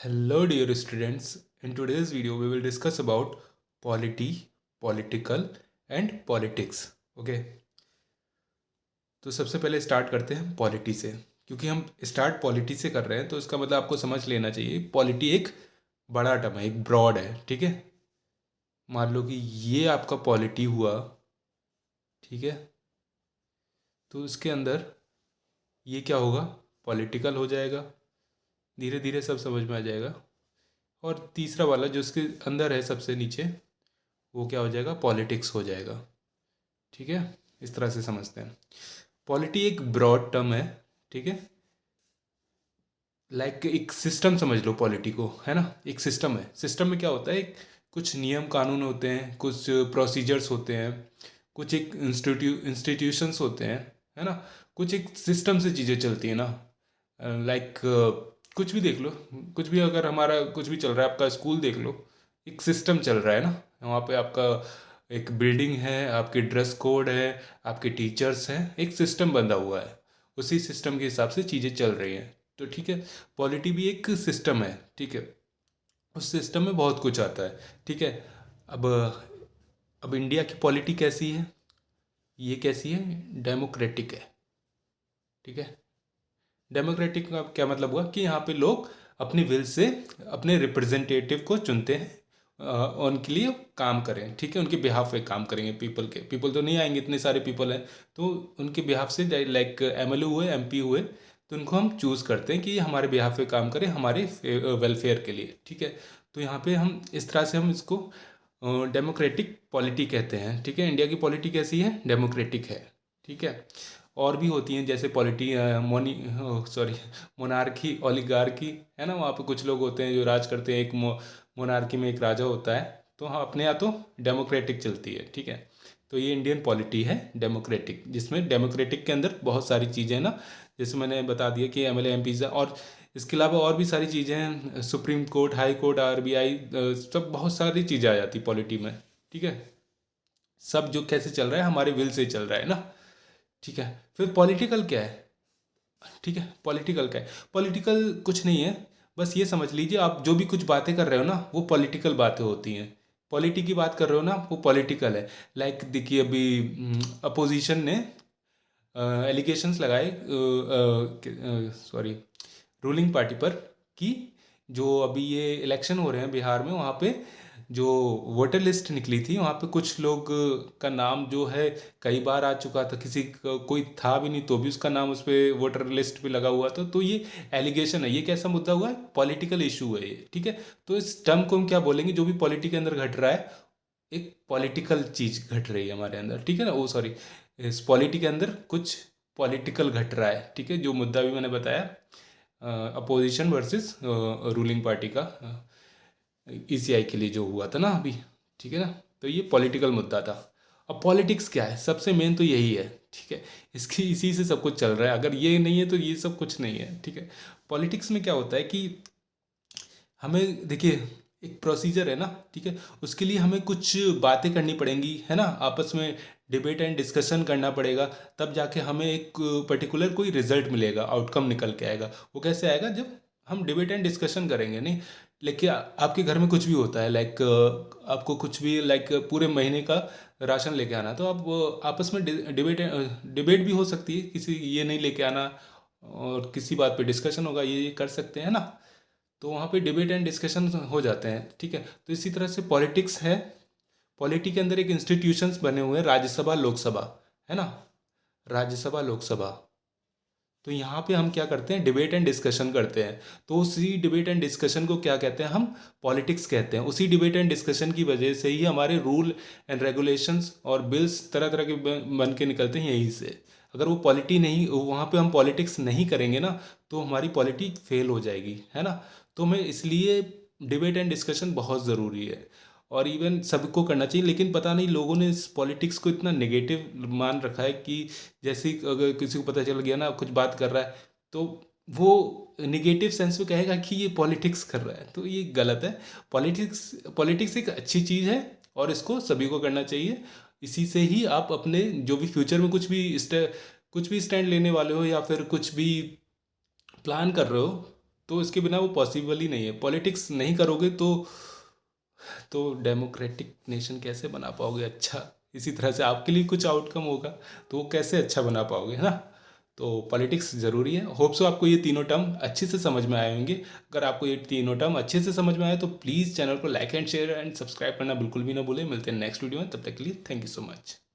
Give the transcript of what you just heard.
Hello dear students, in today's video we will discuss about polity, political and politics. Okay, तो सबसे पहले start करते हैं polity से, क्योंकि हम स्टार्ट पॉलिटी से कर रहे हैं तो इसका मतलब आपको समझ लेना चाहिए पॉलिटी एक बड़ा टर्म है, एक ब्रॉड है। ठीक है, मान लो कि ये आपका पॉलिटी हुआ, ठीक है, तो इसके अंदर ये क्या होगा, पॉलिटिकल हो जाएगा। धीरे धीरे सब समझ में आ जाएगा। और तीसरा वाला जो इसके अंदर है सबसे नीचे, वो क्या हो जाएगा, पॉलिटिक्स हो जाएगा। ठीक है, इस तरह से समझते हैं। पॉलिटी एक ब्रॉड टर्म है, ठीक है, लाइक एक सिस्टम समझ लो पॉलिटी को, है ना। एक सिस्टम है, सिस्टम में क्या होता है, कुछ नियम कानून होते हैं, कुछ प्रोसीजर्स होते हैं, कुछ एक इंस्टीट्यूशंस होते हैं, है ना। कुछ एक सिस्टम से चीज़ें चलती हैं ना। लाइक कुछ भी देख लो, कुछ भी अगर हमारा कुछ भी चल रहा है, आपका स्कूल देख लो, एक सिस्टम चल रहा है ना। वहाँ पे आपका एक बिल्डिंग है, आपके ड्रेस कोड है, आपके टीचर्स हैं, एक सिस्टम बंधा हुआ है, उसी सिस्टम के हिसाब से चीज़ें चल रही हैं। तो ठीक है, पॉलिटी भी एक सिस्टम है, ठीक है। उस सिस्टम में बहुत कुछ आता है, ठीक है। अब अब इंडिया की पॉलिटी कैसी है, ये कैसी है, डेमोक्रेटिक है, ठीक है। डेमोक्रेटिक का क्या मतलब हुआ कि यहाँ पे लोग अपनी विल से अपने रिप्रेजेंटेटिव को चुनते हैं, उनके लिए काम करें, ठीक है, उनके बिहाफ पे काम करेंगे। पीपल तो नहीं आएंगे, इतने सारे पीपल हैं, तो उनके बिहाफ से लाइक एमएलए हुए, एमपी हुए, तो उनको हम चूज़ करते हैं कि ये हमारे बिहाफ पे काम करें, हमारे वेलफेयर के लिए, ठीक है। तो यहाँ पे हम इस तरह से हम इसको डेमोक्रेटिक पॉलिटी कहते हैं, ठीक है। इंडिया की पॉलिटी कैसी है, डेमोक्रेटिक है, ठीक है। और भी होती हैं जैसे पॉलिटी मोनी सॉरी मोनार्की, ओलिगार्की, है ना। वहाँ पे कुछ लोग होते हैं जो राज करते हैं, एक मोनार्की में एक राजा होता है। तो हाँ, अपने यहाँ तो डेमोक्रेटिक चलती है, ठीक है। तो ये इंडियन पॉलिटी है डेमोक्रेटिक, जिसमें डेमोक्रेटिक के अंदर बहुत सारी चीज़ें हैं ना, जैसे मैंने बता दिया कि एमएलए एमपीज है, और इसके अलावा और भी सारी चीज़ें हैं, supreme court, high court, RBI, सब बहुत सारी चीज़ें आ जाती पॉलिटी में, ठीक है। सब जो कैसे चल रहा है, हमारे विल से चल रहा है ना, ठीक है। फिर पॉलिटिकल क्या है, ठीक है, पॉलिटिकल क्या है, पॉलिटिकल कुछ नहीं है, बस ये समझ लीजिए आप जो भी कुछ बातें कर रहे हो ना, वो पॉलिटिकल बातें होती हैं। पॉलिटी की बात कर रहे हो ना, वो पॉलिटिकल है। लाइक देखिए, अभी अपोजिशन ने एलिगेशंस लगाए, सॉरी, रूलिंग पार्टी पर, कि जो अभी ये इलेक्शन हो रहे हैं बिहार में, वहाँ पे जो वोटर लिस्ट निकली थी, वहाँ पे कुछ लोग का नाम जो है कई बार आ चुका था, कोई था भी नहीं तो भी उसका नाम उस पर वोटर लिस्ट पे लगा हुआ था। तो ये एलिगेशन है, ये कैसा मुद्दा हुआ है, पॉलिटिकल इशू है ये, ठीक है। तो इस टर्म को हम क्या बोलेंगे, जो भी पॉलिटी के अंदर घट रहा है, एक पॉलिटिकल चीज घट रही है हमारे अंदर, ठीक है ना। ओ सॉरी, इस पॉलिटी के अंदर कुछ पॉलिटिकल घट रहा है, ठीक है। जो मुद्दा भी मैंने बताया, अपोजिशन वर्सेस रूलिंग पार्टी का, ईसीआई के लिए जो हुआ था ना अभी, ठीक है ना। तो ये पॉलिटिकल मुद्दा था। अब पॉलिटिक्स क्या है, सबसे मेन तो यही है, ठीक है। इसकी इसी से सब कुछ चल रहा है, अगर ये नहीं है तो ये सब कुछ नहीं है, ठीक है। पॉलिटिक्स में क्या होता है कि हमें देखिए, एक प्रोसीजर है ना, ठीक है। उसके लिए हमें कुछ बातें करनी पड़ेंगी, है ना, आपस में डिबेट एंड डिस्कशन करना पड़ेगा, तब जाके हमें एक पर्टिकुलर कोई रिजल्ट मिलेगा, आउटकम निकल के आएगा। वो कैसे आएगा, जब हम डिबेट एंड डिस्कशन करेंगे। नहीं, लेकिन आपके घर में कुछ भी होता है, लाइक आपको कुछ भी, लाइक पूरे महीने का राशन लेके आना, तो आप आपस में डिबेट भी हो सकती है, किसी ये नहीं लेके आना, और किसी बात पे डिस्कशन होगा, ये कर सकते हैं ना। तो वहाँ पे डिबेट एंड डिस्कशन हो जाते हैं, ठीक है। तो इसी तरह से पॉलिटिक्स है, पॉलिटी के अंदर एक इंस्टीट्यूशंस बने हुए हैं, राज्यसभा, लोकसभा, है ना, राज्यसभा, लोकसभा। तो यहाँ पे हम क्या करते हैं, डिबेट एंड डिस्कशन करते हैं। तो उसी डिबेट एंड डिस्कशन को क्या कहते हैं, हम पॉलिटिक्स कहते हैं। उसी डिबेट एंड डिस्कशन की वजह से ही हमारे रूल एंड रेगुलेशंस और बिल्स तरह तरह के बन के निकलते हैं यहीं से। अगर वो पॉलिटी नहीं, वहाँ पे हम पॉलिटिक्स नहीं करेंगे ना, तो हमारी पॉलिटी फेल हो जाएगी, है ना। तो मैं इसलिए डिबेट एंड डिस्कशन बहुत ज़रूरी है, और इवन सबको करना चाहिए। लेकिन पता नहीं लोगों ने इस पॉलिटिक्स को इतना नेगेटिव मान रखा है कि जैसे ही अगर किसी को पता चल गया ना कुछ बात कर रहा है, तो वो निगेटिव सेंस में कहेगा कि ये पॉलिटिक्स कर रहा है, तो ये गलत है। पॉलिटिक्स पॉलिटिक्स एक अच्छी चीज़ है, और इसको सभी को करना चाहिए। इसी से ही आप अपने जो भी फ्यूचर में कुछ भी स्टैंड लेने वाले हो, या फिर कुछ भी प्लान कर रहे हो, तो इसके बिना वो पॉसिबल ही नहीं है। पॉलिटिक्स नहीं करोगे तो डेमोक्रेटिक नेशन कैसे बना पाओगे अच्छा? इसी तरह से आपके लिए कुछ आउटकम होगा तो वो कैसे अच्छा बना पाओगे, है ना? तो पॉलिटिक्स ज़रूरी है। होप सो आपको ये तीनों टर्म अच्छे से समझ में आए होंगे। अगर आपको ये तीनों टर्म अच्छे से समझ में आए तो प्लीज़ चैनल को like and share and subscribe करना बिल्कुल भी ना भूलें। मिलते हैं नेक्स्ट वीडियो में, तब तक के लिए थैंक यू सो मच।